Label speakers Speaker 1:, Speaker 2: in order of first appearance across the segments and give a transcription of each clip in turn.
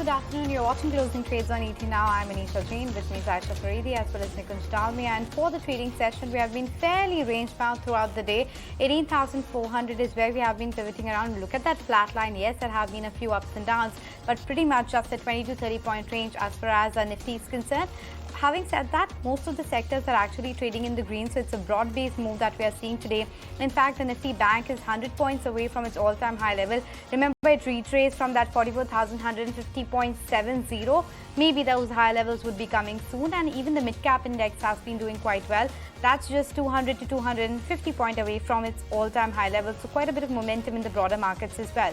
Speaker 1: good afternoon. You're watching Closing Trades on ET Now. I'm Anisha Jain, with me is Aisha Faridi as well as Nikunj Dalmia. And for the trading session, we have been fairly range-bound throughout the day. 18,400 is where we have been pivoting around. Look at that flat line. Yes, there have been a few ups and downs, but pretty much just a 20 to 30 point range as far as Nifty is concerned. Having said that, most of the sectors are actually trading in the green, so it's a broad-based move that we are seeing today. In fact, the Nifty Bank is 100 points away from its all-time high level. Remember, it retraced from that 44,150.70. Maybe those high levels would be coming soon, and even the Midcap index has been doing quite well. That's just 200 to 250 point away from its all-time high level, so quite a bit of momentum in the broader markets as well.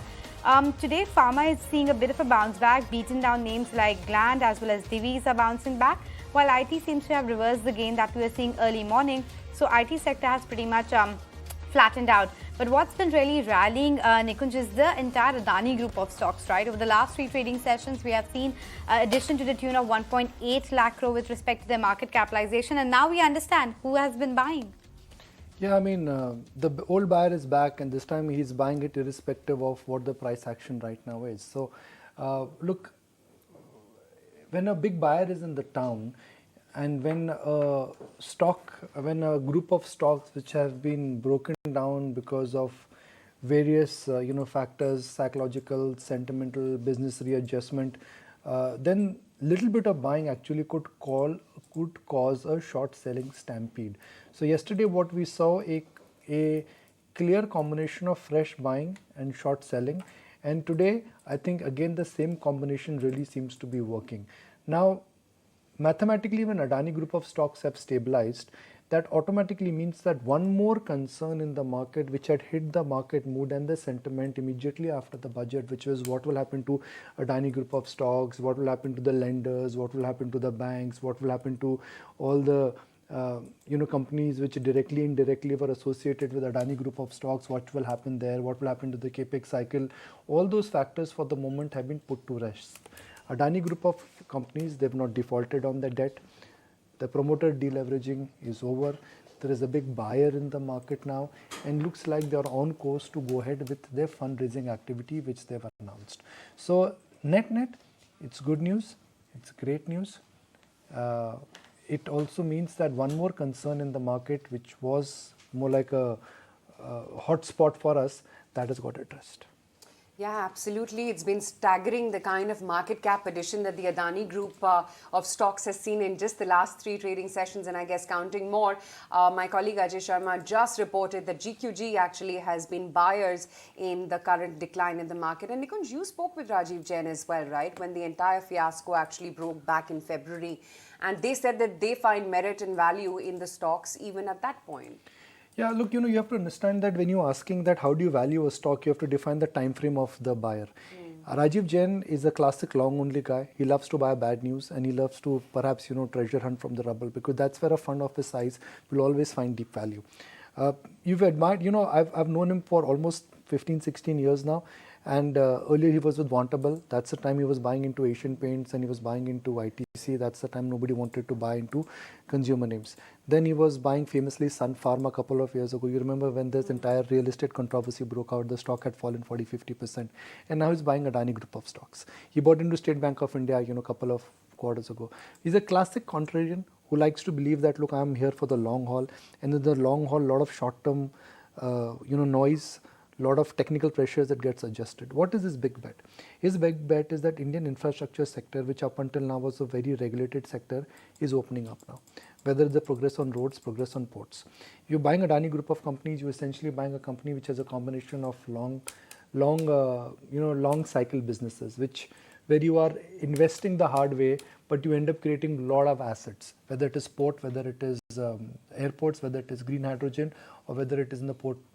Speaker 1: Today, Pharma is seeing a bit of a bounce back. Beaten down names like Gland as well as Divi are bouncing back, while IT seems to have reversed the gain that we were seeing early morning. So IT sector has pretty much flattened out. But what's been really rallying, Nikunj, is the entire Adani group of stocks, right? Over the last three trading sessions, we have seen addition to the tune of 1.8 lakh crore with respect to their market capitalization. And now we understand who has been buying.
Speaker 2: Yeah, I mean, the old buyer is back, and this time he's buying it irrespective of what the price action right now is. So, look, when a big buyer is in the town, and when a group of stocks which have been broken down because of various factors, psychological, sentimental, business readjustment, then little bit of buying actually could cause a short selling stampede. So yesterday what we saw a clear combination of fresh buying and short selling, and today I think again the same combination really seems to be working. Now mathematically, when Adani group of stocks have stabilized, that automatically means that one more concern in the market which had hit the market mood and the sentiment immediately after the budget, which was what will happen to Adani group of stocks, what will happen to the lenders, what will happen to the banks, what will happen to all the companies which directly indirectly were associated with Adani group of stocks, what will happen there, what will happen to the capex cycle. All those factors for the moment have been put to rest. Adani group of companies, they've not defaulted on their debt. The promoter deleveraging is over. There is a big buyer in the market now, and looks like they are on course to go ahead with their fundraising activity which they've announced. So net, it's good news. It's great news. It also means that one more concern in the market, which was more like a hot spot for us, that has got addressed.
Speaker 3: Yeah, absolutely. It's been staggering, the kind of market cap addition that the Adani group of stocks has seen in just the last three trading sessions, and I guess counting more. My colleague Ajay Sharma just reported that GQG actually has been buyers in the current decline in the market. And Nikunj, you spoke with Rajiv Jain as well, right, when the entire fiasco actually broke back in February. And they said that they find merit and value in the stocks even at that point.
Speaker 2: Yeah, look, you have to understand that when you're asking that how do you value a stock, you have to define the time frame of the buyer. Rajiv Jain is a classic long-only guy. He loves to buy bad news, and he loves to perhaps, treasure hunt from the rubble, because that's where a fund of his size will always find deep value. You've admired, I've known him for almost 15, 16 years now. And earlier he was with Wantable. That's the time he was buying into Asian Paints, and he was buying into ITC. That's the time nobody wanted to buy into consumer names. Then he was buying famously Sun Pharma a couple of years ago. You remember when this entire real estate controversy broke out, the stock had fallen 40-50%. And now he's buying Adani group of stocks. He bought into State Bank of India, a couple of quarters ago. He's a classic contrarian who likes to believe that, look, I'm here for the long haul. And in the long haul, a lot of short-term, noise, lot of technical pressures that gets adjusted. What is his big bet? His big bet is that Indian infrastructure sector, which up until now was a very regulated sector, is opening up now. Whether the progress on roads, progress on ports. If you're buying Adani group of companies, you're essentially buying a company which has a combination of long cycle businesses, where you are investing the hard way, but you end up creating a lot of assets, whether it is port, whether it is airports, whether it is green hydrogen, or whether it is in the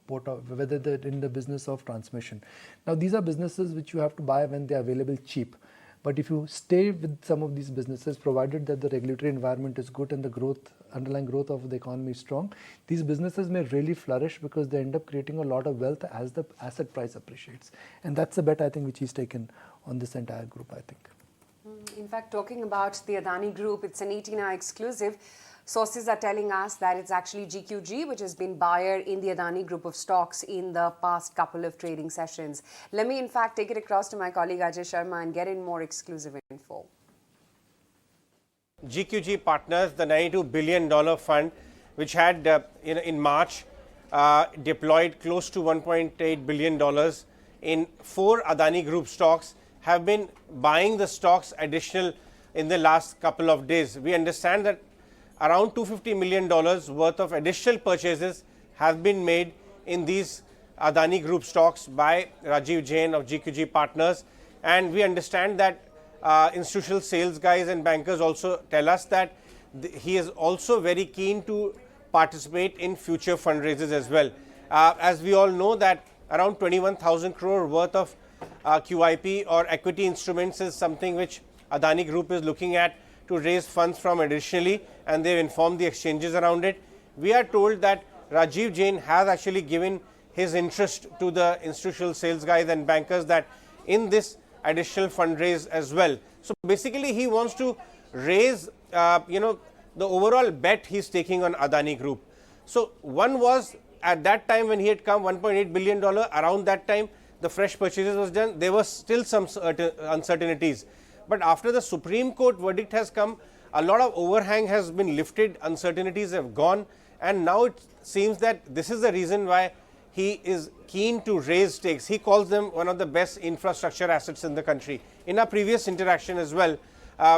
Speaker 2: whether they're in the business of transmission. Now, these are businesses which you have to buy when they are available cheap. But if you stay with some of these businesses, provided that the regulatory environment is good and the underlying growth of the economy is strong, these businesses may really flourish because they end up creating a lot of wealth as the asset price appreciates. And that's the bet, I think, which he's taken on this entire group, I think.
Speaker 3: In fact, talking about the Adani group, it's an ET Now exclusive. Sources are telling us that it's actually GQG which has been buyer in the Adani group of stocks in the past couple of trading sessions. Let me in fact take it across to my colleague Ajay Sharma and get in more exclusive info.
Speaker 4: GQG Partners, the $92 billion fund, which had in March deployed close to $1.8 billion in 4 Adani Group stocks, have been buying the stocks additional in the last couple of days. We understand that around $250 million worth of additional purchases have been made in these Adani Group stocks by Rajiv Jain of GQG Partners, and we understand that institutional sales guys and bankers also tell us that he is also very keen to participate in future fundraisers as well. As we all know that around 21,000 crore worth of QIP or equity instruments is something which Adani Group is looking at to raise funds from additionally, and they've informed the exchanges around it. We are told that Rajiv Jain has actually given his interest to the institutional sales guys and bankers that in this additional fundraise as well. So basically he wants to raise the overall bet he's taking on Adani Group. So one was at that time when he had come $1.8 billion, around that time the fresh purchases was done, there were still some uncertainties. But after the Supreme Court verdict has come, a lot of overhang has been lifted, uncertainties have gone, and now it seems that this is the reason why he is keen to raise stakes. He calls them one of the best infrastructure assets in the country. In our previous interaction as well,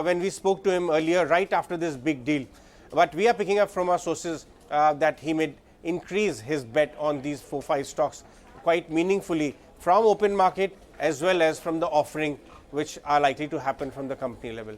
Speaker 4: when we spoke to him earlier, right after this big deal. But we are picking up from our sources that he may increase his bet on these 4-5 stocks quite meaningfully from open market as well as from the offering which are likely to happen from the company level.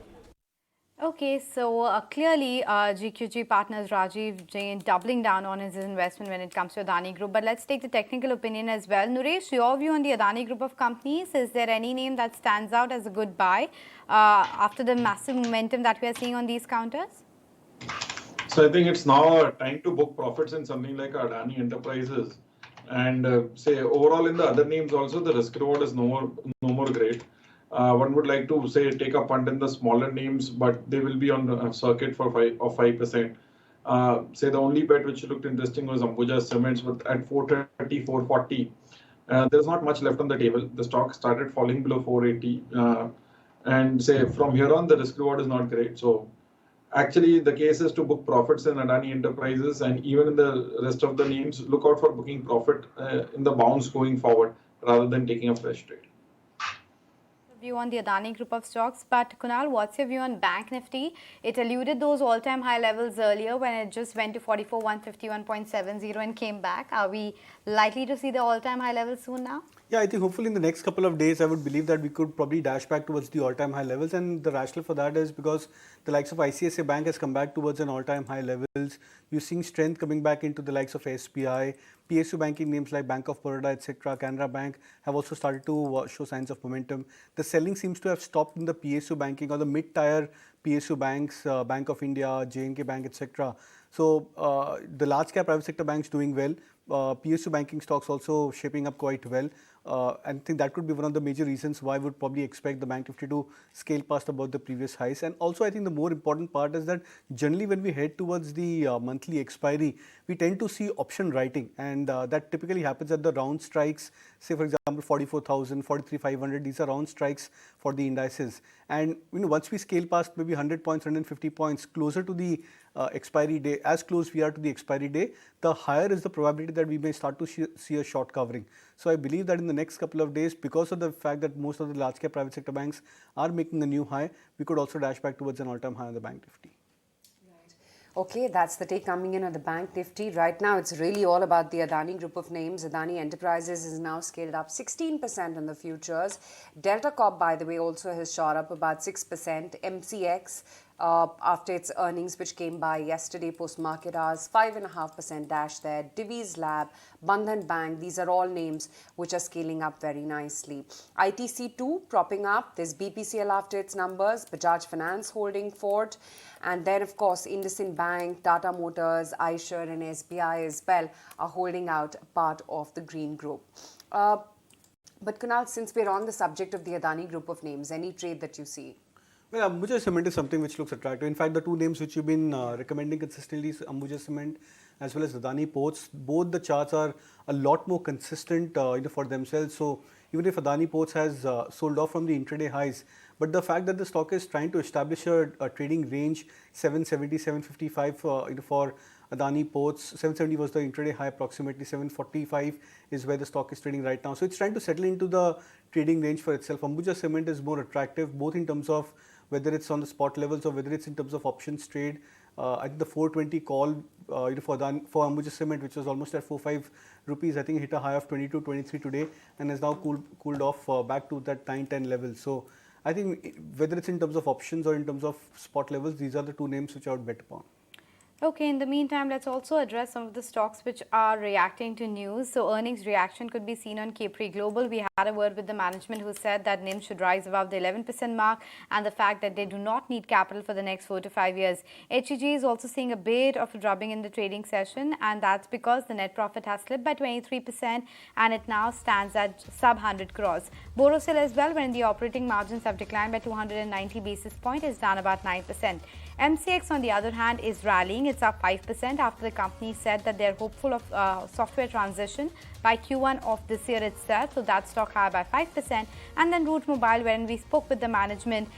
Speaker 1: Okay, so clearly GQG Partners Rajiv Jain doubling down on his investment when it comes to Adani Group. But let's take the technical opinion as well. Nuresh, your view on the Adani Group of companies, is there any name that stands out as a good buy after the massive momentum that we are seeing on these counters?
Speaker 5: So I think it's now time to book profits in something like Adani Enterprises, and say overall in the other names also the risk reward is no more great. One would like to say take a punt in the smaller names, but they will be on the circuit for 5%. Say the only bet which looked interesting was Ambuja Cements at 430, 440. There's not much left on the table. The stock started falling below 480, and say from here on the risk reward is not great. So actually the case is to book profits in Adani Enterprises, and even in the rest of the names, look out for booking profit in the bounce going forward rather than taking a fresh trade.
Speaker 1: View on the Adani Group of stocks, but Kunal, what's your view on Bank Nifty? It eluded those all-time high levels earlier when it just went to 44,151.70 and came back. Are we likely to see the all-time high levels soon now?
Speaker 6: Yeah, I think hopefully in the next couple of days, I would believe that we could probably dash back towards the all-time high levels, and the rationale for that is because the likes of ICICI Bank has come back towards an all-time high levels. You're seeing strength coming back into the likes of SBI, PSU banking names like Bank of Baroda, etc. Canara Bank have also started to show signs of momentum. The selling seems to have stopped in the PSU banking or the mid-tier PSU banks, Bank of India, J&K Bank, etc. So the large cap private sector banks doing well. PSU banking stocks also shaping up quite well. And I think that could be one of the major reasons why I would probably expect the Bank Nifty to scale past about the previous highs. And also I think the more important part is that generally when we head towards the monthly expiry, we tend to see option writing, and that typically happens at the round strikes. Say for example 44,000, 43,500, these are round strikes for the indices. And once we scale past maybe 100 points, 150 points closer to the expiry day, as close we are to the expiry day, the higher is the probability that we may start to see a short covering. So I believe that in the next couple of days, because of the fact that most of the large cap private sector banks are making a new high, we could also dash back towards an all-time high on the Bank Nifty.
Speaker 3: Okay, that's the take coming in on the Bank Nifty. Right now, it's really all about the Adani group of names. Adani Enterprises is now scaled up 16% in the futures. Delta Corp, by the way, also has shot up about 6%. MCX, after its earnings, which came by yesterday post-market hours, 5.5% dash there. Divi's Lab, Bandhan Bank, these are all names which are scaling up very nicely. ITC2 propping up. There's BPCL after its numbers, Bajaj Finance holding fort. And then, of course, IndusInd Bank, Tata Motors, iShares and SBI as well are holding out part of the green group. But Kunal, since we're on the subject of the Adani group of names, any trade that you see?
Speaker 6: Well, Ambuja Cement is something which looks attractive. In fact, the two names which you've been recommending consistently is Ambuja Cement as well as Adani Ports. Both the charts are a lot more consistent for themselves. So even if Adani Ports has sold off from the intraday highs, but the fact that the stock is trying to establish a trading range 770, 755 for Adani Ports, 770 was the intraday high, approximately 745 is where the stock is trading right now. So it's trying to settle into the trading range for itself. Ambuja Cement is more attractive both in terms of whether it's on the spot levels or whether it's in terms of options trade. I think the 420 call for Ambuja Cement, which was almost at 45 rupees, I think hit a high of 22, 23 today and has now cooled off back to that 910 level. So I think whether it's in terms of options or in terms of spot levels, these are the two names which I would bet upon.
Speaker 1: Okay, in the meantime, let's also address some of the stocks which are reacting to news. So earnings reaction could be seen on Capri Global. We had a word with the management who said that NIM should rise above the 11% mark and the fact that they do not need capital for the next 4 to 5 years. HEG is also seeing a bit of a drubbing in the trading session, and that's because the net profit has slipped by 23% and it now stands at sub 100 crores. Borosil as well, when the operating margins have declined by 290 basis points, is down about 9%. MCX, on the other hand, is rallying. It's up 5% after the company said that they're hopeful of software transition by Q1 of this year itself. So that stock higher by 5%. And then Route Mobile, when we spoke with the management,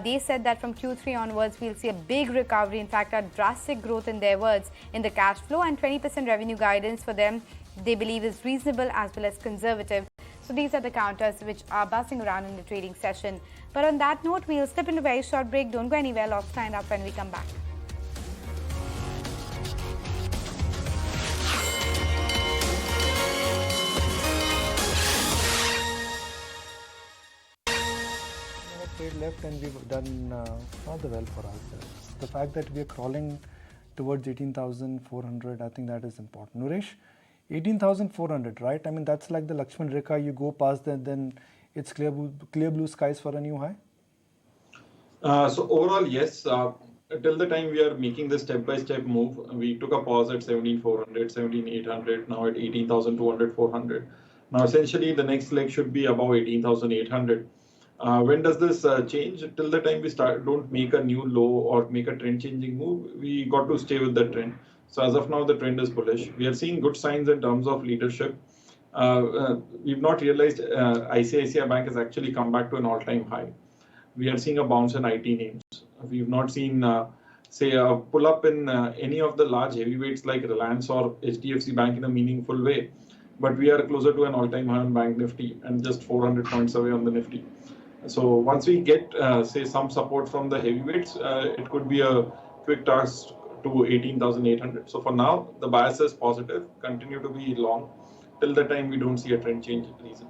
Speaker 1: they said that from Q3 onwards, we'll see a big recovery. In fact, a drastic growth in their words in the cash flow, and 20% revenue guidance for them, they believe, is reasonable as well as conservative. So these are the counters which are buzzing around in the trading session. But on that note, we'll step into a very short break. Don't go anywhere. Lots stand up when we come back.
Speaker 2: Trade left and we've done rather well for ourselves. The fact that we are crawling towards 18,400, I think that is important. Nuresh, 18,400, right? I mean, that's like the Lakshman Rekha. You go past that, then it's clear blue skies for a new high.
Speaker 5: So overall, yes. Till the time we are making the step-by-step move, we took a pause at 17,400, 17,800, now at 18,200, 400. Now, essentially, the next leg should be above 18,800. When does this change? Till the time we don't make a new low or make a trend-changing move, we got to stay with the trend. So as of now, the trend is bullish. We are seeing good signs in terms of leadership. We've not realized ICICI Bank has actually come back to an all-time high. We are seeing a bounce in IT names. We've not seen, say, a pull-up in any of the large heavyweights like Reliance or HDFC Bank in a meaningful way. But we are closer to an all-time high on Bank Nifty and just 400 points away on the Nifty. So once we get, say, some support from the heavyweights, it could be a quick task to 18,800. So for now, the bias is positive, continue to be long till the time we don't see a trend change reason.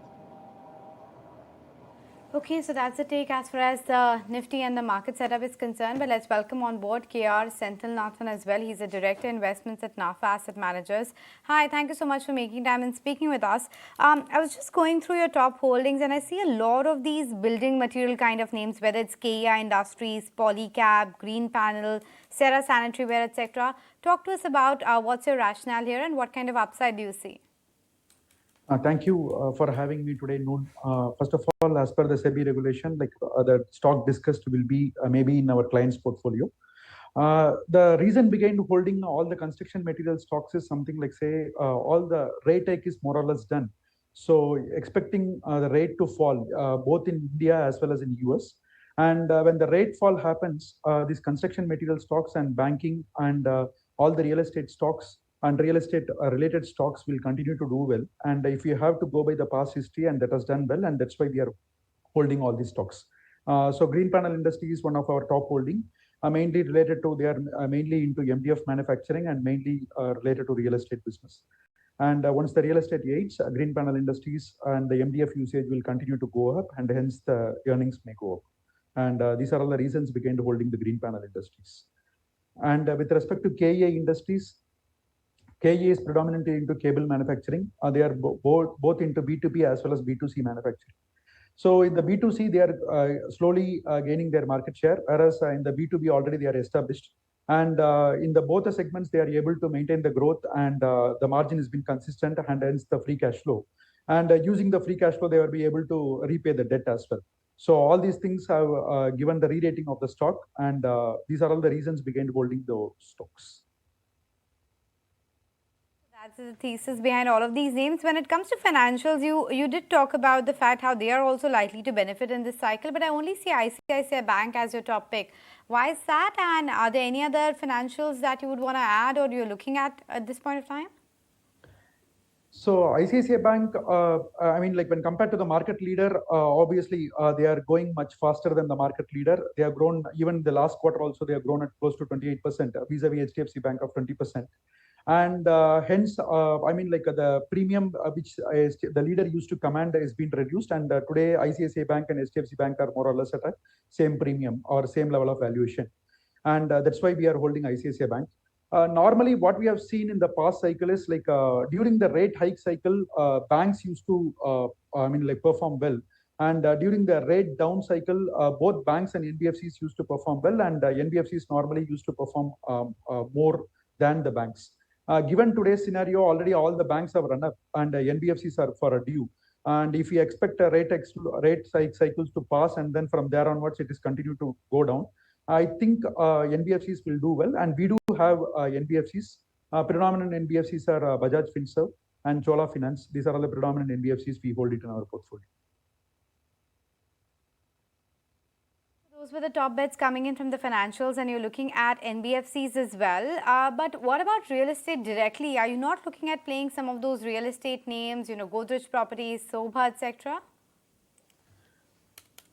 Speaker 1: Okay, so that's the take as far as the Nifty and the market setup is concerned. But let's welcome on board KR Senthilnathan as well. He's a Director Investments at NAFA Asset Managers. Hi, thank you so much for making time and speaking with us. I was just going through your top holdings and I see a lot of these building material kind of names, whether it's KEI Industries, Polycab, Green Panel, Serra Sanitary Ware, etc. Talk to us about what's your rationale here and what kind of upside do you see?
Speaker 7: Thank you for having me today, Noon. First of all, as per the SEBI regulation, like the stock discussed will be maybe in our client's portfolio. The reason behind holding all the construction material stocks is something like, say, all the rate hike is more or less done. So expecting the rate to fall both in India as well as in US. And when the rate fall happens, these construction material stocks and banking and all the real estate stocks and real estate related stocks will continue to do well. And if you have to go by the past history, and that has done well, and that's why we are holding all these stocks. So Green Panel Industry is one of our top holding, mainly related to, they are mainly into MDF manufacturing and mainly related to real estate business. And once the real estate aids, Green Panel Industries and the MDF usage will continue to go up, and hence the earnings may go up. And these are all the reasons behind holding the Green Panel Industries. And with respect to KEI Industries, KEI is predominantly into cable manufacturing. They are both into B2B as well as B2C manufacturing. So in the B2C, they are slowly gaining their market share, whereas in the B2B already they are established. And in the both the segments, they are able to maintain the growth, and the margin has been consistent, and hence the free cash flow. And using the free cash flow, they will be able to repay the debt as well. So all these things have given the re-rating of the stock, and these are all the reasons behind holding the stocks.
Speaker 1: That's the thesis behind all of these names. When it comes to financials, you did talk about the fact how they are also likely to benefit in this cycle, but I only see ICICI Bank as your top pick. Why is that? And are there any other financials that you would want to add or you're looking at this point of time?
Speaker 7: So ICICI Bank, I mean, like when compared to the market leader, obviously they are going much faster than the market leader. They have grown, even the last quarter also, they have grown at close to 28% vis-a-vis HDFC Bank of 20%. And hence, I mean, like the premium which the leader used to command is being reduced. And today ICICI Bank and HDFC Bank are more or less at a same premium or same level of valuation. And that's why we are holding ICICI Bank. Normally, what we have seen in the past cycle is like during the rate hike cycle, banks used to, I mean, like perform well. And during the rate down cycle, both banks and NBFCs used to perform well, and NBFCs normally used to perform more than the banks. Given today's scenario, already all the banks have run up, and NBFCs are for a due. And if we expect a rate cycles to pass, and then from there onwards, it is continue to go down, I think NBFCs will do well, and we do have NBFCs. Predominant NBFCs are Bajaj Finserv and Chola Finance. These are all the predominant NBFCs. We hold it in our portfolio.
Speaker 1: Those were the top bets coming in from the financials, and you're looking at NBFCs as well. But what about real estate directly? Are you not looking at playing some of those real estate names, you know, Godrej Properties, Sobha, etc.?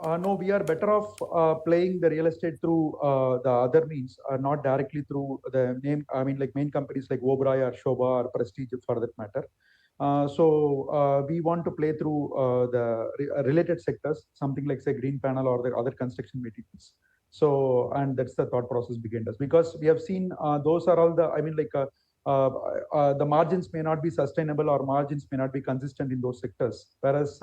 Speaker 7: No, we are better off playing the real estate through the other means, not directly through the name. I mean, like main companies like Oberoi or Shobha or Prestige for that matter. So we want to play through the related sectors, something like say green panel or the other construction materials. So, and that's the thought process behind us, because we have seen those are all the, I mean, like the margins may not be sustainable or margins may not be consistent in those sectors. Whereas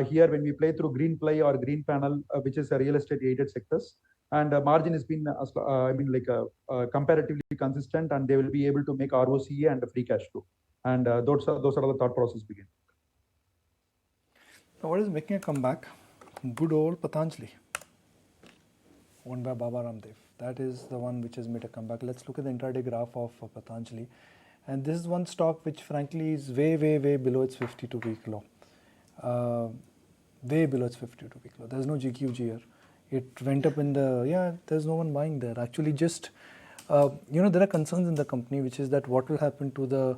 Speaker 7: here, when we play through green play or green panel, which is a real estate aided sectors, and margin has been, I mean, like comparatively consistent, and they will be able to make ROCE and free cash flow. And those are the thought process begin.
Speaker 2: Now, what is making a comeback? Good old Patanjali, owned by Baba Ramdev. That is the one which has made a comeback. Let's look at the intraday graph of Patanjali. And this is one stock which frankly is way below its 52-week low. Way below its 52-week low. There's no GQG here. It went up in the, there's no one buying there. Actually, just, you know, there are concerns in the company, which is that what will happen to the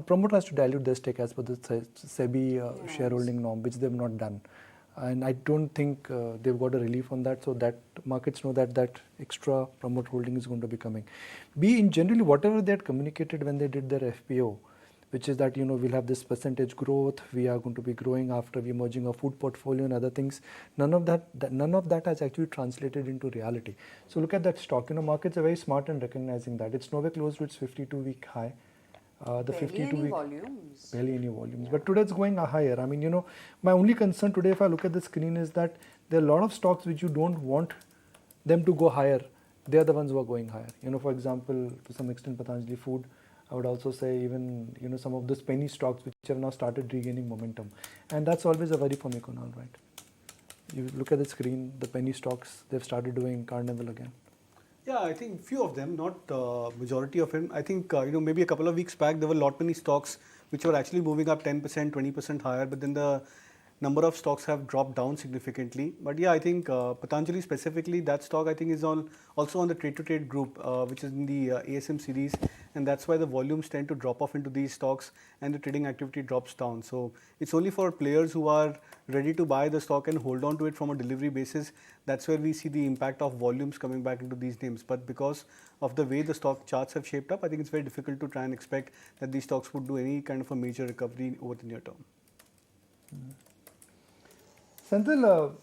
Speaker 2: promoter has to dilute their stake as per the SEBI shareholding norm, which they've not done. And I don't think they've got a relief on that, so that markets know that that extra promoter holding is going to be coming. In generally, whatever they had communicated when they did their FPO, which is that, you know, we'll have this percentage growth, we are going to be growing after we merging our food portfolio and other things. None of that has actually translated into reality. So look at that stock. You know, markets are very smart in recognizing that it's nowhere close to its 52-week high. The 52-week
Speaker 3: volumes.
Speaker 2: Barely any volumes. But today it's going higher. I mean, you know, my only concern today, if I look at the screen, is that there are a lot of stocks which you don't want them to go higher. They are the ones who are going higher. You know, for example, to some extent, Patanjali Food. I would also say even, you know, some of those penny stocks which have now started regaining momentum. And that's always a worry for me, Kunal, right? You look at the screen, the penny stocks, they've started doing carnival again.
Speaker 6: Yeah, I think few of them, not majority of them. I think, you know, maybe a couple of weeks back, there were lot many stocks which were actually moving up 10%, 20% higher, but then the number of stocks have dropped down significantly. But yeah, I think Patanjali specifically, that stock I think is also on the trade-to-trade group, which is in the ASM series, and that's why the volumes tend to drop off into these stocks and the trading activity drops down. So it's only for players who are ready to buy the stock and hold on to it from a delivery basis. That's where we see the impact of volumes coming back into these names. But because of the way the stock charts have shaped up, I think it's very difficult to try and expect that these stocks would do any kind of a major recovery over the near term.
Speaker 2: Senthil,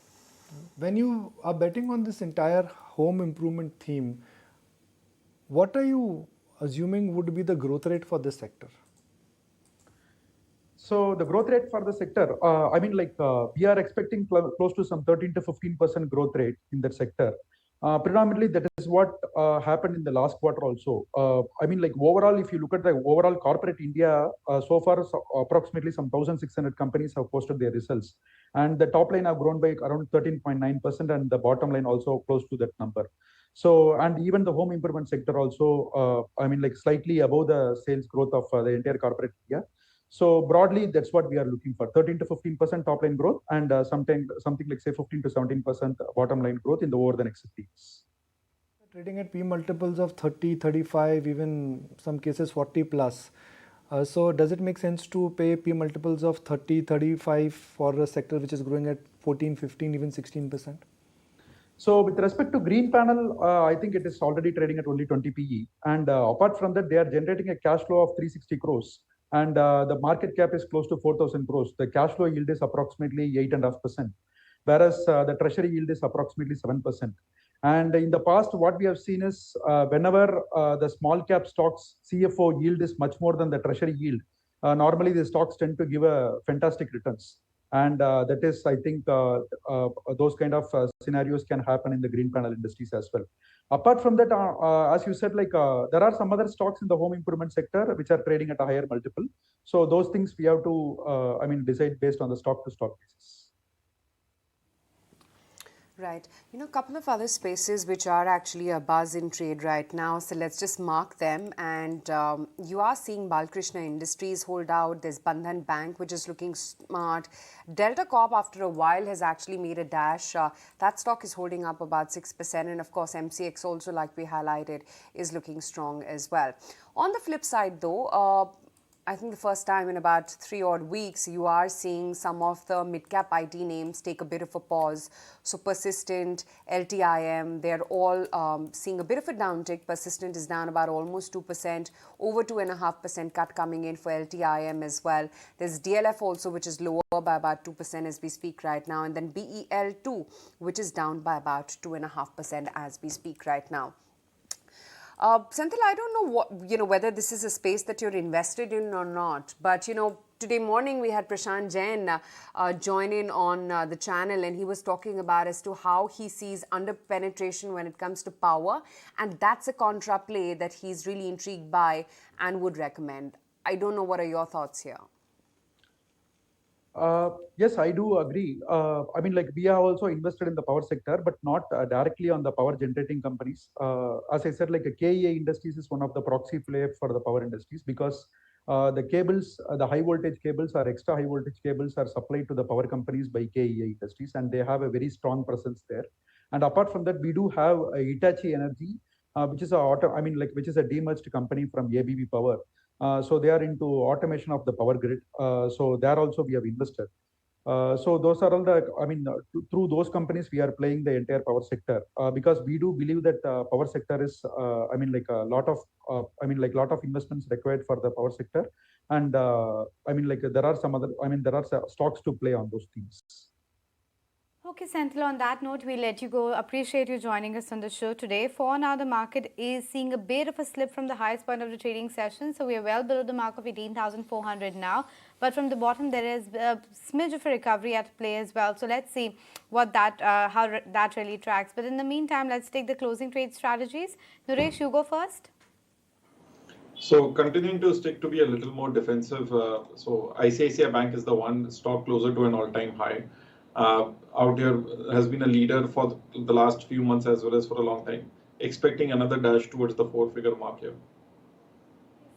Speaker 2: when you are betting on this entire home improvement theme, what are you assuming would be the growth rate for this sector?
Speaker 7: So the growth rate for the sector, I mean, like we are expecting close to some 13 to 15% growth rate in that sector. Predominantly, that is what happened in the last quarter also. I mean, like overall, if you look at the overall corporate India, so far approximately some 1,600 companies have posted their results, and the top line have grown by around 13.9%, and the bottom line also close to that number. So, and even the home improvement sector also, I mean, like slightly above the sales growth of the entire corporate India. So broadly, that's what we are looking for: 13 to 15% top line growth, and something like say 15 to 17% bottom line growth in the over the next 50 years.
Speaker 2: Trading at P multiples of 30, 35, even some cases 40 plus. So does it make sense to pay P multiples of 30, 35 for a sector which is growing at 14, 15, even 16%?
Speaker 7: So with respect to Green Panel, I think it is already trading at only 20 PE. And apart from that, they are generating a cash flow of 360 crores. And the market cap is close to 4,000 crores. The cash flow yield is approximately 8.5%, whereas the treasury yield is approximately 7%. And in the past, what we have seen is whenever the small cap stocks CFO yield is much more than the treasury yield, normally the stocks tend to give a fantastic returns. And that is, I think, those kind of scenarios can happen in the green panel industries as well. Apart from that, as you said, like there are some other stocks in the home improvement sector which are trading at a higher multiple. So those things we have to, I mean, decide based on the stock to stock basis.
Speaker 3: Right. You know, a couple of other spaces which are actually a buzz in trade right now. So let's just mark them. And you are seeing Balkrishna Industries hold out. There's Bandhan Bank, which is looking smart. Delta Corp, after a while, has actually made a dash. That stock is holding up about 6%. And of course, MCX also, like we highlighted, is looking strong as well. On the flip side, though, I think the first time in about 3 odd weeks, you are seeing some of the mid-cap IT names take a bit of a pause. So Persistent, LTIM, they're all seeing a bit of a downtick. Persistent is down about almost 2%, over 2.5% cut coming in for LTIM as well. There's DLF also, which is lower by about 2% as we speak right now. And then BEL2, which is down by about 2.5% as we speak right now. Senthil, I don't know whether this is a space that you're invested in or not, but today morning we had Prashant Jain join in on the channel, and he was talking about as to how he sees under penetration when it comes to power, and that's a contra play that he's really intrigued by and would recommend. I don't know, what are your thoughts here?
Speaker 7: Yes, I do agree. I mean, like we are also invested in the power sector, but not directly on the power generating companies. As I said, like KEA Industries is one of the proxy play for the power industries, because the cables, the high voltage cables or extra high voltage cables are supplied to the power companies by KEA Industries, and they have a very strong presence there. And apart from that, we do have Hitachi Energy, which is which is a demerged company from ABB Power. So they are into automation of the power grid. So there also we have invested. So those are all the, through those companies, we are playing the entire power sector, because we do believe that power sector is, a lot of investments required for the power sector. And there are some other, there are stocks to play on those themes.
Speaker 1: Okay, Senthil, on that note, we'll let you go. Appreciate you joining us on the show today. For now, the market is seeing a bit of a slip from the highest point of the trading session. So we are well below the mark of 18,400 now. But from the bottom, there is a smidge of a recovery at play as well. So let's see what how that really tracks. But in the meantime, let's take the closing trade strategies. Naresh, you go first.
Speaker 5: So continuing to stick to be a little more defensive. So ICICI Bank is the one stock closer to an all-time high. Out here has been a leader for the last few months as well as for a long time. Expecting another dash towards the 4-figure mark here.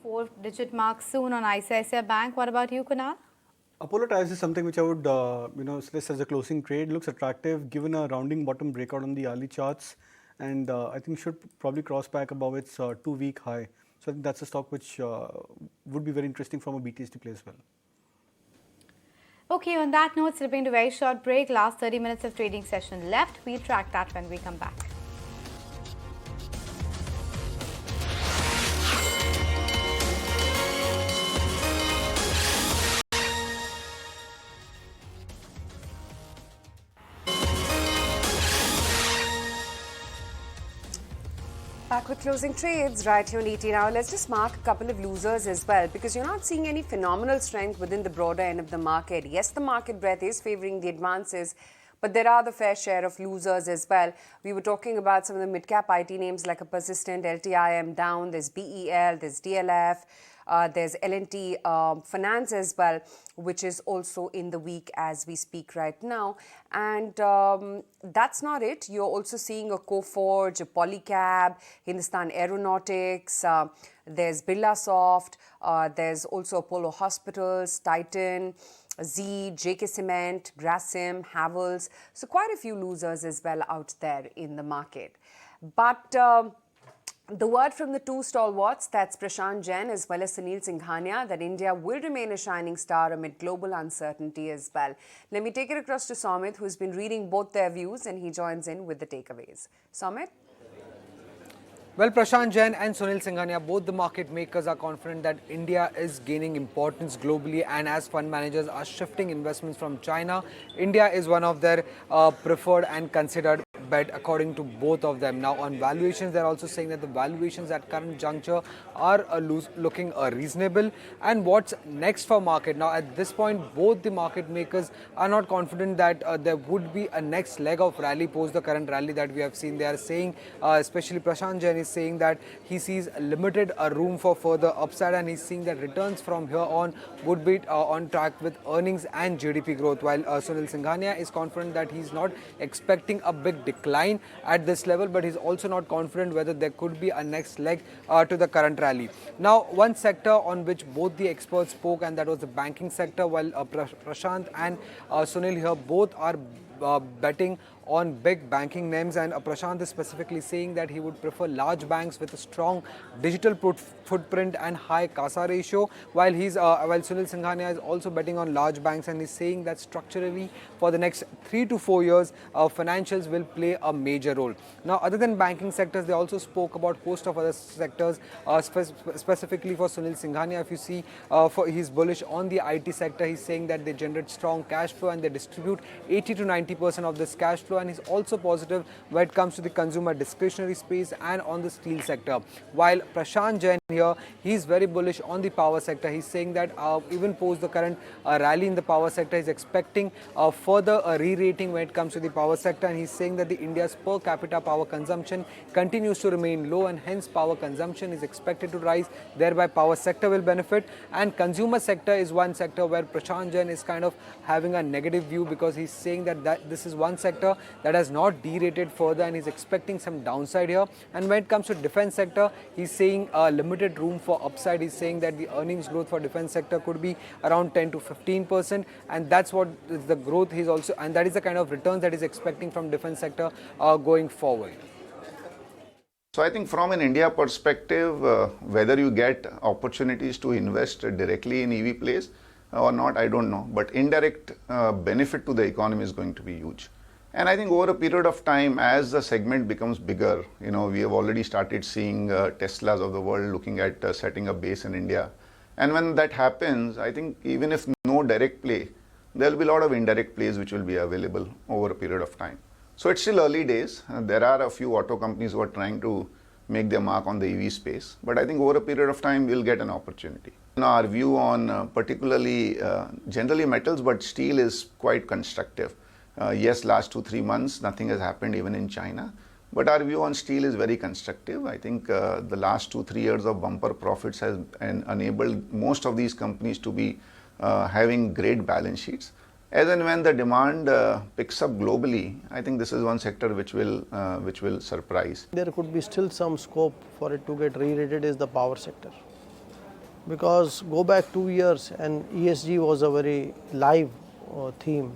Speaker 1: 4-digit mark soon on ICICI Bank. What about you, Kunal?
Speaker 6: Apollo Tubes is something which I would suggest as a closing trade. Looks attractive given a rounding bottom breakout on the early charts, and I think should probably cross back above its 2-week high. So I think that's a stock which would be very interesting from a BTST play as well.
Speaker 1: Okay, on that note, slipping to a very short break. Last 30 minutes of trading session left. We'll track that when we come back.
Speaker 3: Back with closing trades right here on ET. Now let's just mark a couple of losers as well, because you're not seeing any phenomenal strength within the broader end of the market. Yes, the market breadth is favouring the advances, but there are the fair share of losers as well. We were talking about some of the mid-cap IT names like a Persistent, LTIM down, there's BEL, there's DLF, there's L&T Finance as well, which is also in the week as we speak right now. And that's not it. You're also seeing a Coforge, a Polycab, Hindustan Aeronautics, there's Birlasoft, there's also Apollo Hospitals, Titan, Z, JK Cement, Grasim, Havells. So quite a few losers as well out there in the market. But the word from the two stalwarts, that's Prashant Jain as well as Sunil Singhania, that India will remain a shining star amid global uncertainty as well. Let me take it across to Somit, who's been reading both their views, and he joins in with the takeaways. Somit?
Speaker 8: Well, Prashant Jain and Sunil Singhania, both the market makers are confident that India is gaining importance globally, and as fund managers are shifting investments from China, India is one of their preferred and considered bet according to both of them. Now on valuations, they're also saying that the valuations at current juncture are looking reasonable. And what's next for market? Now at this point, both the market makers are not confident that there would be a next leg of rally post the current rally that we have seen. They are saying, especially Prashant Jain is saying that he sees limited room for further upside, and he's seeing that returns from here on would be on track with earnings and GDP growth, while Sunil Singhania is confident that he's not expecting a big decline at this level, but he's also not confident whether there could be a next leg to the current rally. Now, one sector on which both the experts spoke, and that was the banking sector, while Prashant and Sunil here both are betting on big banking names, and Prashant is specifically saying that he would prefer large banks with a strong digital footprint and high CASA ratio, while Sunil Singhania is also betting on large banks, and he's saying that structurally for the next 3 to 4 years financials will play a major role. Now other than banking sectors, they also spoke about host of other sectors, specifically for Sunil Singhania. If you see, he's bullish on the IT sector. He's saying that they generate strong cash flow and they distribute 80 to 90% of this cash flow, and he's also positive when it comes to the consumer discretionary space and on the steel sector. While Prashant Jain here, he's very bullish on the power sector. He's saying that even post the current rally in the power sector, he's expecting further re-rating when it comes to the power sector, and he's saying that the India's per capita power consumption continues to remain low, and hence power consumption is expected to rise, thereby power sector will benefit. And consumer sector is one sector where Prashant Jain is kind of having a negative view, because he's saying that this is one sector that has not derated further, and he's expecting some downside here. And when it comes to defense sector, he's saying limited room for upside. He's saying that the earnings growth for defense sector could be around 10 to 15%, and that's what is the growth he's also, and that is the kind of returns that he's expecting from defense sector going forward.
Speaker 9: So I think from an India perspective, whether you get opportunities to invest directly in EV plays or not, I don't know. But indirect benefit to the economy is going to be huge. And I think over a period of time, as the segment becomes bigger, we have already started seeing Teslas of the world looking at setting a base in India. And when that happens, I think even if no direct play, there will be a lot of indirect plays which will be available over a period of time. So it's still early days. There are a few auto companies who are trying to make their mark on the EV space. But I think over a period of time, we'll get an opportunity. Our view on particularly generally metals, but steel is quite constructive. Yes, last 2-3 months, nothing has happened even in China. But our view on steel is very constructive. I think the last 2-3 years of bumper profits has enabled most of these companies to be having great balance sheets. As and when the demand picks up globally, I think this is one sector which will surprise.
Speaker 10: There could be still some scope for it to get re-rated is the power sector. Because go back 2 years and ESG was a very live theme,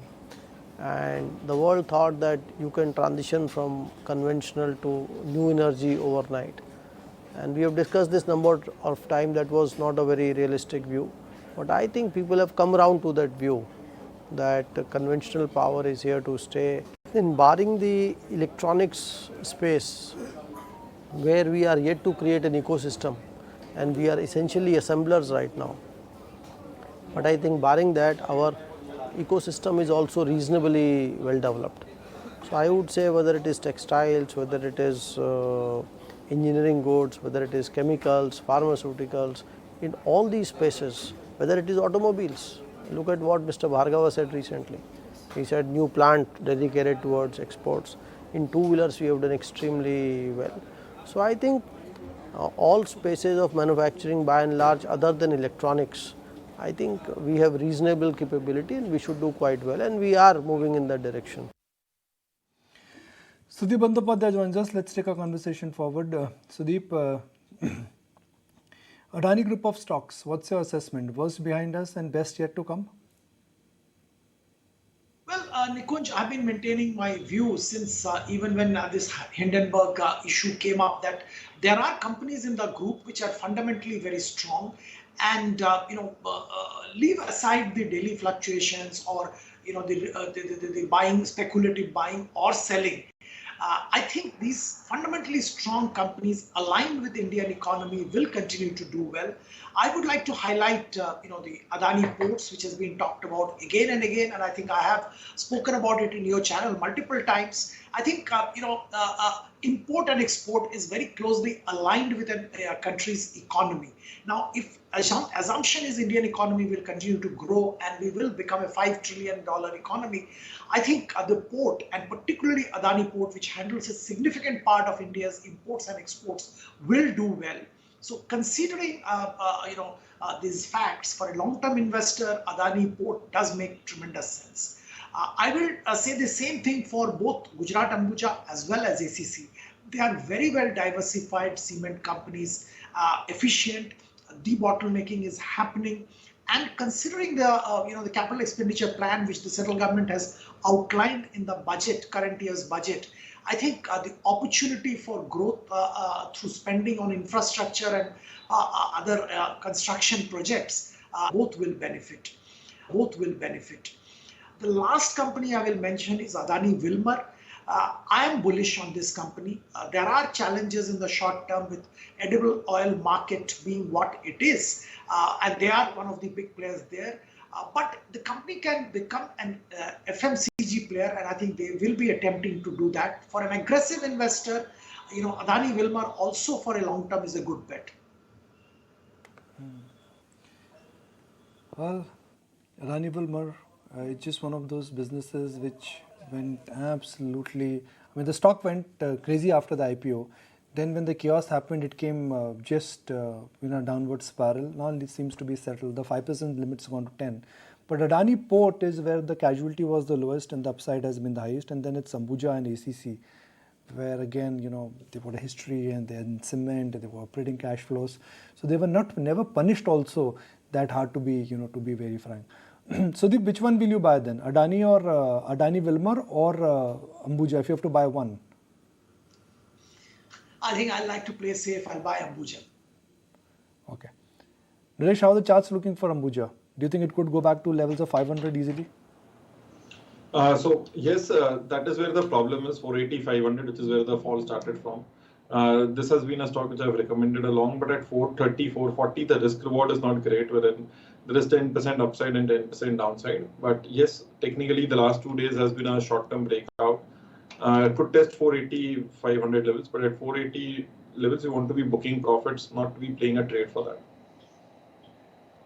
Speaker 10: and the world thought that you can transition from conventional to new energy overnight. And we have discussed this number of time, that was not a very realistic view. But I think people have come around to that view, that conventional power is here to stay. In barring the electronics space, where we are yet to create an ecosystem, and we are essentially assemblers right now. But I think barring that, our ecosystem is also reasonably well developed. So I would say whether it is textiles, whether it is engineering goods, whether it is chemicals, pharmaceuticals, in all these spaces, whether it is automobiles. Look at what Mr. Bhargava said recently. He said new plant dedicated towards exports. In two-wheelers, we have done extremely well. So I think all spaces of manufacturing by and large, other than electronics, I think we have reasonable capability and we should do quite well, and we are moving in that direction.
Speaker 2: Sudeep Bandyopadhyay joins us. Let's take our conversation forward. Sudeep, Adani Group of stocks, what's your assessment? Worst behind us and best yet to come?
Speaker 11: Well, Nikunj, I've been maintaining my view since even when this Hindenburg issue came up, that there are companies in the group which are fundamentally very strong, and leave aside the daily fluctuations or the buying, speculative buying or selling. I think these fundamentally strong companies aligned with Indian economy will continue to do well. I would like to highlight, the Adani ports, which has been talked about again and again, and I think I have spoken about it in your channel multiple times. I think, import and export is very closely aligned with a country's economy. Now, if assumption is Indian economy will continue to grow and we will become a $5 trillion economy, I think the port, and particularly Adani Port, which handles a significant part of India's imports and exports, will do well. So considering these facts, for a long-term investor, Adani Port does make tremendous sense. I will say the same thing for both Gujarat Ambuja as well as ACC. They are very well diversified cement companies, efficient, debottlenecking is happening. And considering the capital expenditure plan which the central government has outlined in the budget, current year's budget, I think the opportunity for growth through spending on infrastructure and other construction projects, both will benefit. Both will benefit. The last company I will mention is Adani Wilmar. I am bullish on this company. There are challenges in the short term with edible oil market being what it is, and they are one of the big players there. But the company can become an FMCG player, and I think they will be attempting to do that. For an aggressive investor, Adani Wilmar also for a long term is a good bet.
Speaker 2: Well, Adani Wilmar, it's just one of those businesses which went absolutely, the stock went crazy after the IPO. Then when the chaos happened, it came just downward spiral. Now it seems to be settled. The 5% limit's gone to 10. But Adani Port is where the casualty was the lowest and the upside has been the highest. And then it's Ambuja and ACC, where again, they've got a history and they're in cement, they were operating cash flows. So they were never punished also that hard to be very frank. Sudeep, which one will you buy then? Adani or Adani Wilmar or Ambuja, if you have to buy one?
Speaker 11: I think I like to play safe. I'll buy Ambuja.
Speaker 2: Okay. Nilesh, how are the charts looking for Ambuja? Do you think it could go back to levels of 500 easily?
Speaker 5: So yes, that is where the problem is, 480, 500, which is where the fall started from. This has been a stock which I've recommended along, but at 430, 440, the risk reward is not great, wherein there is 10% upside and 10% downside. But yes, technically the last 2 days has been a short-term breakout. Could test 480, 500 levels, but at 480 levels, you want to be booking profits, not to be playing a trade for that.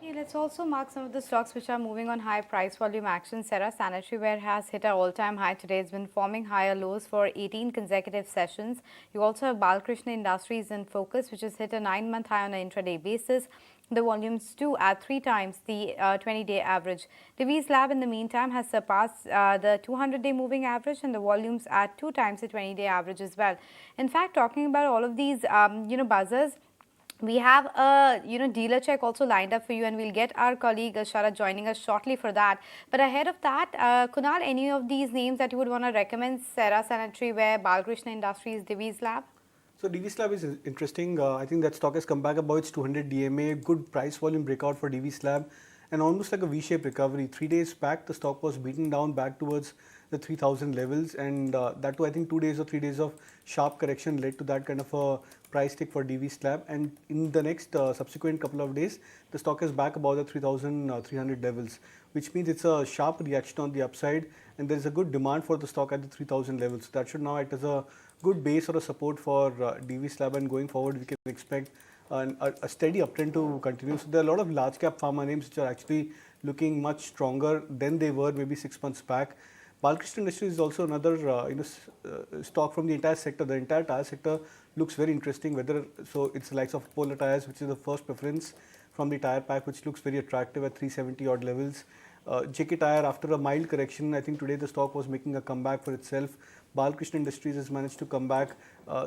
Speaker 1: Yeah, let's also mark some of the stocks which are moving on high price volume action. Cera Sanitaryware has hit an all-time high today. It's been forming higher lows for 18 consecutive sessions. You also have Balkrishna Industries in focus, which has hit a 9-month high on an intraday basis. The volumes too at 3 times the 20-day average. Divi's Lab in the meantime has surpassed the 200-day moving average and the volumes at 2 times the 20-day average as well. In fact, talking about all of these buzzers, we have a dealer check also lined up for you, and we'll get our colleague Sharad joining us shortly for that. But ahead of that, Kunal, any of these names that you would want to recommend? Cera Sanitaryware, Balkrishna Industries, Divi's Lab?
Speaker 6: So Divi's Lab is interesting. I think that stock has come back above its 200 DMA, good price volume breakout for Divi's Lab, and almost like a V-shaped recovery. 3 days back, the stock was beaten down back towards the 3000 levels, and that too, I think 2 days or 3 days of sharp correction led to that kind of a price tick for Divi's Lab. And in the next subsequent couple of days, the stock is back above the 3300 levels, which means it's a sharp reaction on the upside, and there is a good demand for the stock at the 3000 levels. So that should now act as a good base or a support for Divi's Lab, and going forward we can expect a steady uptrend to continue. So there are a lot of large cap pharma names which are actually looking much stronger than they were maybe 6 months back. Balkrishna Industries is also another stock from the entire sector. The entire tire sector looks very interesting. Whether so, it's the likes of Apollo Tires, which is the first preference from the tire pack, which looks very attractive at 370 odd levels. JK Tire, after a mild correction, I think today the stock was making a comeback for itself. Balkrishna Industries has managed to come back,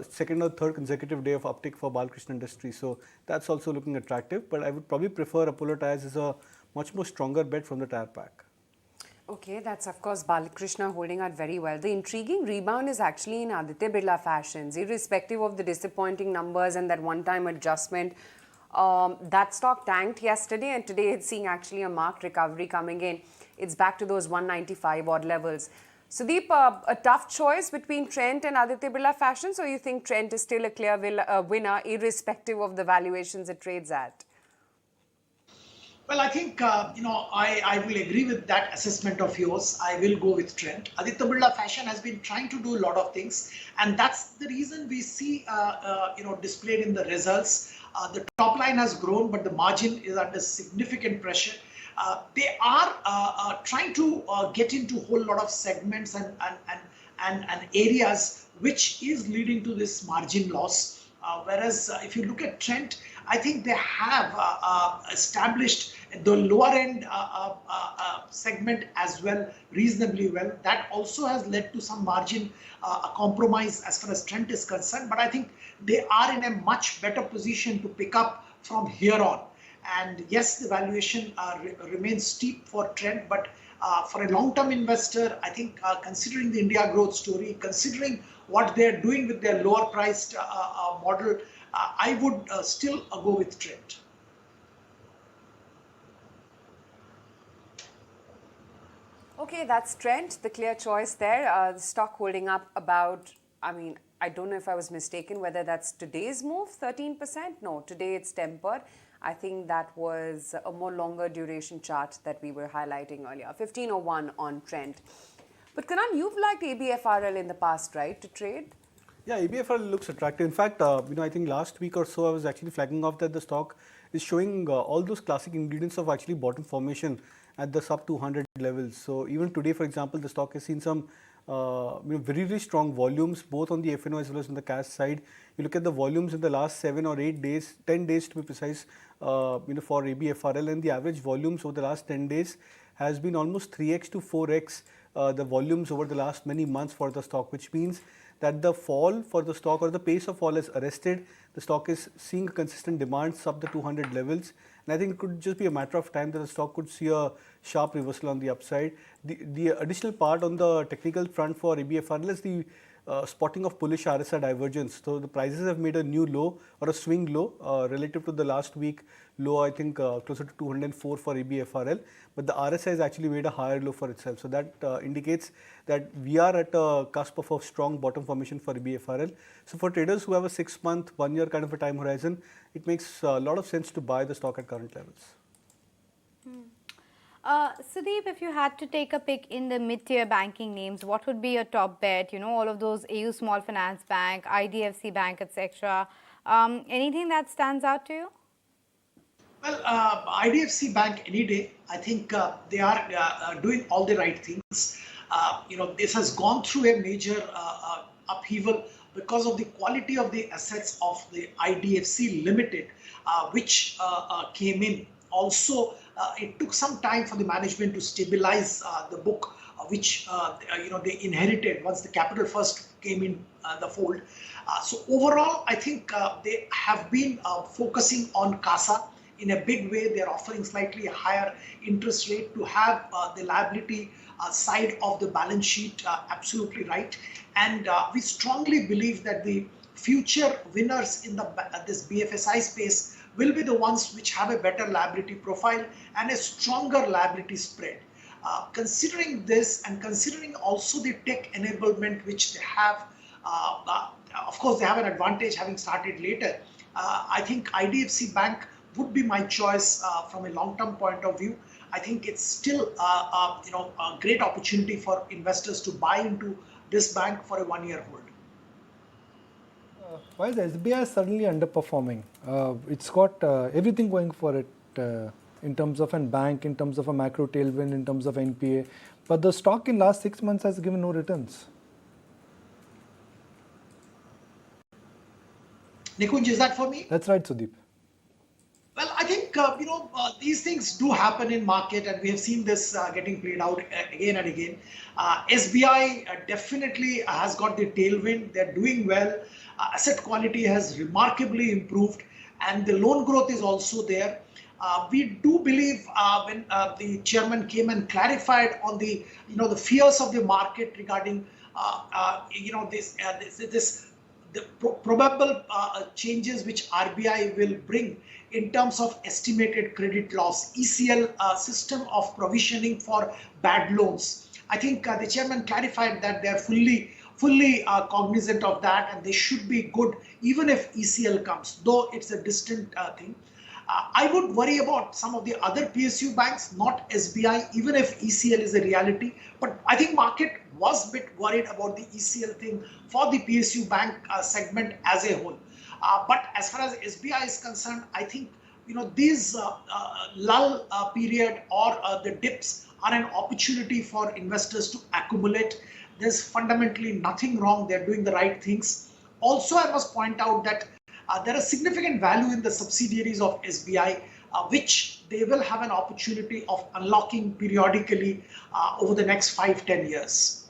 Speaker 6: second or third consecutive day of uptick for Balkrishna Industries. So that's also looking attractive. But I would probably prefer Apollo Tires as a much more stronger bet from the tire pack.
Speaker 3: Okay, that's of course Balakrishna holding out very well. The intriguing rebound is actually in Aditya Birla Fashions, irrespective of the disappointing numbers and that one-time adjustment. That stock tanked yesterday, and today it's seeing actually a marked recovery coming in. It's back to those 195 odd levels. Sudeep, a tough choice between Trent and Aditya Birla Fashions, or you think Trent is still a clear winner, irrespective of the valuations it trades at?
Speaker 11: Well, I think, I will agree with that assessment of yours. I will go with Trent. Aditya Birla Fashion has been trying to do a lot of things, and that's the reason we see, displayed in the results. The top line has grown, but the margin is under significant pressure. They are trying to get into a whole lot of segments and areas which is leading to this margin loss. Whereas if you look at Trent, I think they have established the lower end segment as well, reasonably well. That also has led to some margin compromise as far as Trent is concerned. But I think they are in a much better position to pick up from here on. And yes, the valuation remains steep for Trent, but for a long-term investor, I think considering the India growth story, considering what they're doing with their lower priced model, I would still go with Trent.
Speaker 3: Okay, that's Trent, the clear choice there. The stock holding up about, I don't know if I was mistaken whether that's today's move, 13%. No, today it's tempered. I think that was a more longer duration chart that we were highlighting earlier, 1501 on Trent. But Kanan, you've liked ABFRL in the past, right, to trade?
Speaker 6: Yeah, ABFRL looks attractive. In fact, I think last week or so I was actually flagging off that the stock is showing all those classic ingredients of actually bottom formation at the sub 200 levels. So even today, for example, the stock has seen some very, very strong volumes, both on the F&O as well as on the cash side. You look at the volumes in the last 7 or 8 days, 10 days to be precise, for ABFRL, and the average volumes over the last 10 days has been almost 3x to 4x the volumes over the last many months for the stock, which means that the fall for the stock, or the pace of fall, is arrested. The stock is seeing consistent demand sub the 200 levels, and I think it could just be a matter of time that the stock could see a sharp reversal on the upside. The additional part on the technical front for ABFRL is the spotting of bullish RSI divergence. So the prices have made a new low, or a swing low, relative to the last week low, I think closer to 204 for ABFRL, but the RSI has actually made a higher low for itself. So that indicates that we are at a cusp of a strong bottom formation for ABFRL. So for traders who have a 6-month, 1-year kind of a time horizon, it makes a lot of sense to buy the stock at current levels.
Speaker 1: Sudeep, if you had to take a pick in the mid-tier banking names, what would be your top bet? All of those AU Small Finance Bank, IDFC Bank, etc. Anything that stands out to you?
Speaker 11: Well, IDFC Bank any day. I think they are doing all the right things. This has gone through a major upheaval because of the quality of the assets of the IDFC Limited, which came in. Also, it took some time for the management to stabilize the book, which they inherited once the Capital First came in the fold. So overall, I think they have been focusing on CASA in a big way. They're offering slightly higher interest rate to have the liability side of the balance sheet absolutely right. And we strongly believe that the future winners in this BFSI space will be the ones which have a better liability profile and a stronger liability spread. Considering this, and considering also the tech enablement which they have, of course they have an advantage having started later. I think IDFC Bank would be my choice from a long-term point of view. I think it's still a great opportunity for investors to buy into this bank for a 1-year hold.
Speaker 2: Why is SBI suddenly underperforming? It's got everything going for it in terms of a bank, in terms of a macro tailwind, in terms of NPA. But the stock in last 6 months has given no returns.
Speaker 11: Nikunj, is that for me?
Speaker 2: That's right, Sudeep.
Speaker 11: Well, I think, these things do happen in market, and we have seen this getting played out again and again. SBI definitely has got the tailwind. They're doing well. Asset quality has remarkably improved, and the loan growth is also there. We do believe when the chairman came and clarified on the, the fears of the market regarding, the probable changes which RBI will bring in terms of estimated credit loss, ECL system of provisioning for bad loans. I think the chairman clarified that they are fully cognizant of that, and they should be good even if ECL comes, though it's a distant thing. I would worry about some of the other PSU banks, not SBI, even if ECL is a reality. But I think market was a bit worried about the ECL thing for the PSU bank segment as a whole. But as far as SBI is concerned, I think these lull period or the dips are an opportunity for investors to accumulate. There's fundamentally nothing wrong. They're doing the right things. Also, I must point out that there is significant value in the subsidiaries of SBI, which they will have an opportunity of unlocking periodically over the next 5-10 years.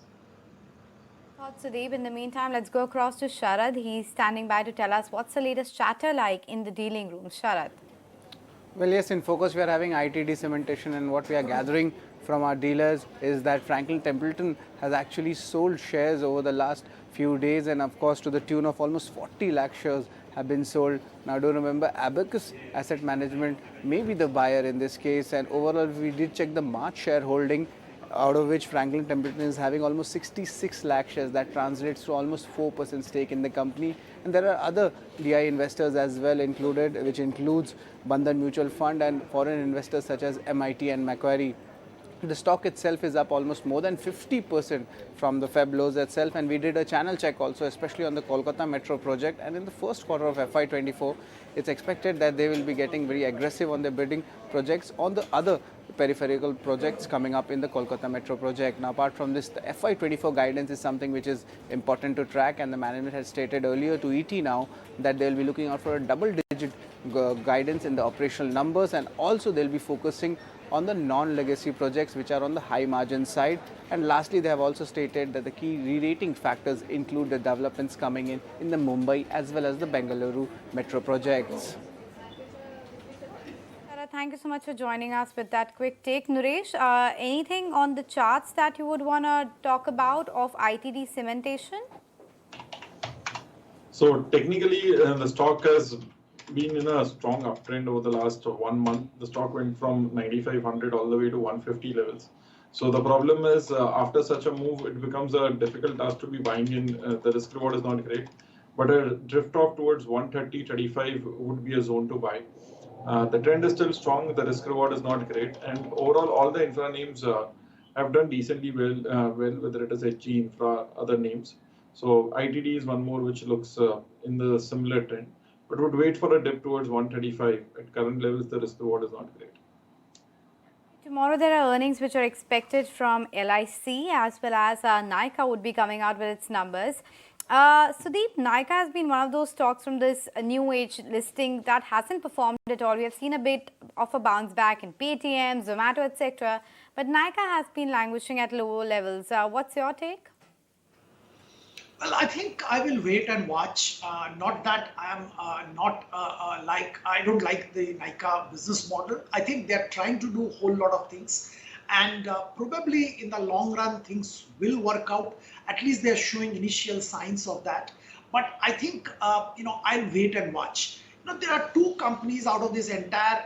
Speaker 1: Sudeep, in the meantime, let's go across to Sharad. He's standing by to tell us what's the latest chatter like in the dealing room. Sharad.
Speaker 12: Well, yes, in focus we are having ITD cementation, and what we are gathering from our dealers is that Franklin Templeton has actually sold shares over the last few days, and of course to the tune of almost 40 lakh shares have been sold. Now do remember, Abacus Asset Management may be the buyer in this case, and overall we did check the March shareholding, out of which Franklin Templeton is having almost 66 lakh shares. That translates to almost 4% stake in the company. And there are other DI investors as well included, which includes Bandhan Mutual Fund and foreign investors such as MIT and Macquarie. The stock itself is up almost more than 50% from the Feb lows itself, and we did a channel check also, especially on the Kolkata Metro project, and in the first quarter of FY24, it's expected that they will be getting very aggressive on their bidding projects on the other peripheral projects coming up in the Kolkata Metro project. Now, apart from this, the FY24 guidance is something which is important to track, and the management has stated earlier to ET now that they will be looking out for a double-digit guidance in the operational numbers, and also they'll be focusing on the non-legacy projects which are on the high margin side. And lastly, they have also stated that the key re-rating factors include the developments coming in the Mumbai as well as the Bengaluru metro projects.
Speaker 1: Thank you so much for joining us with that quick take. Naresh, anything on the charts that you would want to talk about of ITD cementation?
Speaker 5: So technically, the stock has been in a strong uptrend over the last 1 month. The stock went from 9,500 all the way to 150 levels. So the problem is, after such a move, it becomes a difficult task to be buying in. The risk reward is not great, but a drift off towards 130.35 would be a zone to buy. The trend is still strong. The risk reward is not great, and overall, all the infra names have done decently well. Whether it is HG Infra, other names. So ITD is one more which looks in the similar trend, but would wait for a dip towards 135. At current levels, the risk reward is not great.
Speaker 1: Tomorrow there are earnings which are expected from LIC as well as Nykaa would be coming out with its numbers. Sudeep, Nykaa has been one of those stocks from this new age listing that hasn't performed at all. We have seen a bit of a bounce back in Paytm, Zomato, etc. But Nykaa has been languishing at lower levels. What's your take?
Speaker 11: Well, I think I will wait and watch. Not that I am I don't like the Nykaa business model. I think they're trying to do a whole lot of things, and probably in the long run things will work out. At least they're showing initial signs of that. But I think I'll wait and watch. There are two companies out of this entire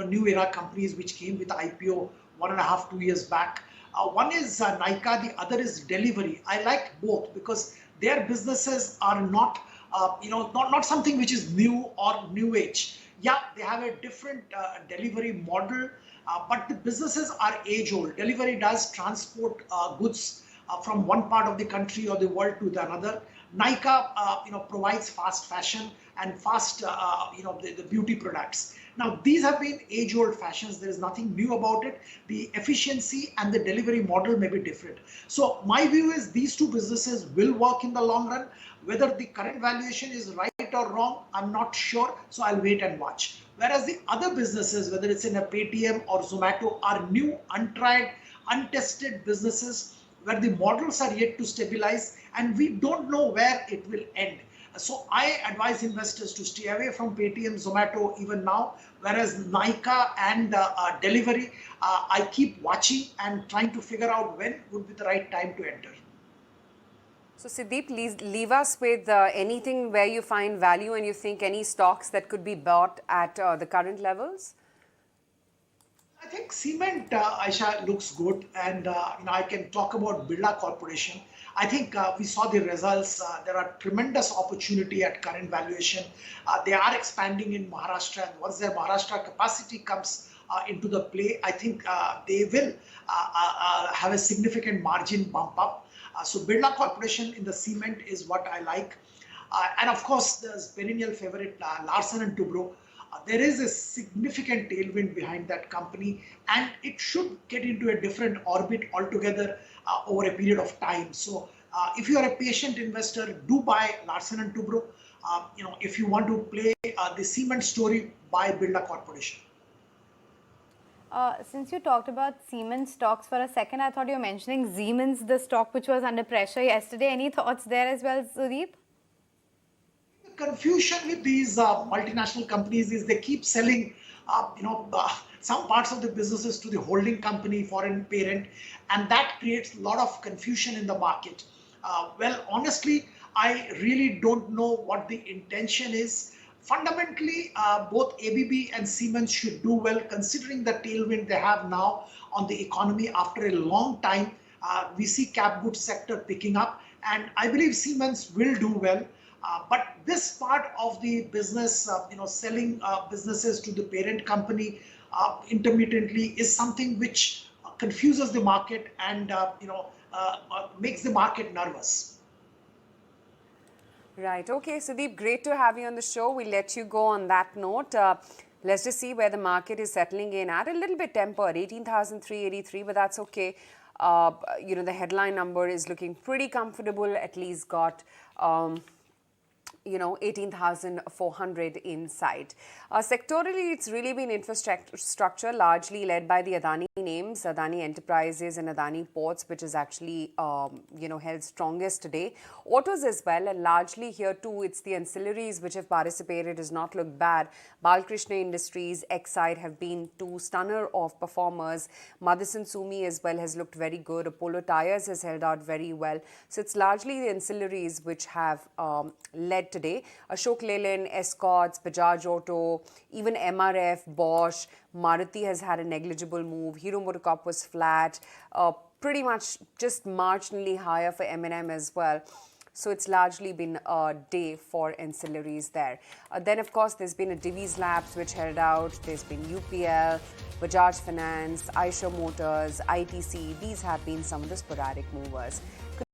Speaker 11: new era companies which came with IPO 1.5-2 years back. One is Nykaa, the other is Delivery. I like both because their businesses are not something which is new or new age. Yeah, they have a different delivery model, but the businesses are age old. Delivery does transport goods from one part of the country or the world to the another. Nykaa, provides fast fashion and fast, the beauty products. Now, these have been age-old fashions. There is nothing new about it. The efficiency and the delivery model may be different. So my view is these two businesses will work in the long run. Whether the current valuation is right or wrong, I'm not sure. So I'll wait and watch. Whereas the other businesses, whether it's in a Paytm or Zomato, are new, untried, untested businesses where the models are yet to stabilize and we don't know where it will end. So I advise investors to stay away from Paytm, Zomato even now, whereas Nykaa and delivery, I keep watching and trying to figure out when would be the right time to enter.
Speaker 3: So Siddeep, please leave us with anything where you find value and you think any stocks that could be bought at the current levels?
Speaker 11: I think cement, Aisha, looks good, and I can talk about Birla Corporation. I think we saw the results. There are tremendous opportunity at current valuation. They are expanding in Maharashtra, and once their Maharashtra capacity comes into the play, I think they will have a significant margin bump up. So Birla Corporation in the cement is what I like. And of course, there's perennial favorite Larsen and Toubro. There is a significant tailwind behind that company, and it should get into a different orbit altogether over a period of time. So if you are a patient investor, do buy Larsen and Toubro. If you want to play the cement story, buy Birla Corporation.
Speaker 1: Since you talked about Siemens stocks for a second, I thought you were mentioning Siemens, the stock which was under pressure yesterday. Any thoughts there as well, Sudeep?
Speaker 11: Confusion with these multinational companies is they keep selling some parts of the businesses to the holding company, foreign parent, and that creates a lot of confusion in the market. Well, honestly, I really don't know what the intention is. Fundamentally, both ABB and Siemens should do well considering the tailwind they have now on the economy after a long time. We see cap goods sector picking up, and I believe Siemens will do well. But this part of the business, selling businesses to the parent company intermittently is something which confuses the market and makes the market nervous.
Speaker 3: Right. Okay, Sudeep, great to have you on the show. We'll let you go on that note. Let's just see where the market is settling in at. A little bit tempered, 18,383, but that's okay. The headline number is looking pretty comfortable, at least got 18,400 in sight. Sectorally, it's really been infrastructure largely led by the Adani names, Adani Enterprises and Adani Ports, which is actually, held strongest today. Autos as well, and largely here too, it's the ancillaries which have participated, does not look bad. Balkrishna Industries, Exide have been two stunner of performers. Madison Sumi as well has looked very good. Apollo Tires has held out very well. So it's largely the ancillaries which have led today. Ashok Leyland, Escorts, Bajaj Auto, even MRF, Bosch, Maruti has had a negligible move. Hero MotoCorp was flat, pretty much just marginally higher for M&M as well. So it's largely been a day for ancillaries there. Then, of course, there's been a Divi Labs which held out. There's been UPL, Bajaj Finance, Eicher Motors, ITC. These have been some of the sporadic movers.